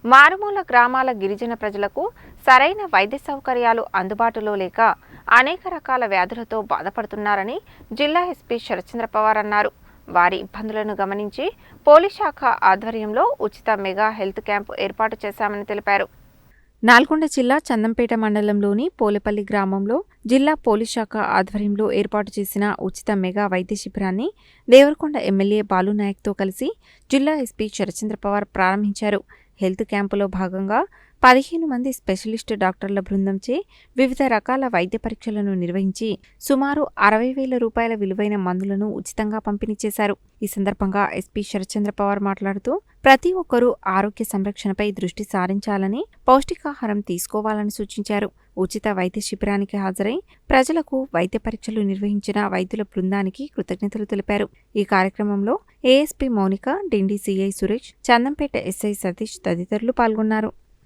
మారుమూల గ్రామాల గిరిజన ప్రజలకు సరైన వైద్య సౌకర్యాలు అందుబాటులో లేక అనేక రకాల వ్యాధులతో బాధపడుతున్నారని జిల్లా ఎస్పీ శరత్చంద్ర పవార్ అన్నారు. వారి ఇబ్బందులను గమనించి పోలీస్ శాఖ ఆధ్వర్యంలో ఉచిత మెగా హెల్త్ క్యాంపు ఏర్పాటు చేశామని తెలిపారు. నల్గొండ జిల్లా చందంపేట మండలంలోని పోలేపల్లి గ్రామంలో జిల్లా పోలీస్ శాఖ ఆధ్వర్యంలో ఏర్పాటు చేసిన ఉచిత మెగా వైద్య శిబిరాన్ని దేవరకొండ ఎమ్మెల్యే బాలునాయక్తో కలిసి జిల్లా ఎస్పీ శరత్చంద్ర పవార్ ప్రారంభించారు. హెల్త్ క్యాంపులో భాగంగా 15 మంది స్పెషలిస్ట్ డాక్టర్ల బృందంచే వివిధ రకాల వైద్య పరీక్షలను నిర్వహించి సుమారు 60,000 రూపాయల విలువైన మందులను ఉచితంగా పంపిణీ చేశారు. ఈ సందర్భంగా ఎస్పీ శరత్చంద్ర పవార్ మాట్లాడుతూ ప్రతి ఒక్కరూ ఆరోగ్య సంరక్షణపై దృష్టి సారించాలని, పౌష్టికాహారం తీసుకోవాలని సూచించారు. ఉచిత వైద్య శిబిరానికి హాజరై ప్రజలకు వైద్య పరీక్షలు నిర్వహించిన వైద్యుల బృందానికి కృతజ్ఞతలు తెలిపారు. ఈ కార్యక్రమంలో ఏఎస్పీ మౌనిక, డిండి సిఐ సురేష్, చందంపేట ఎస్ఐ సతీష్ తదితరులు పాల్గొన్నారు.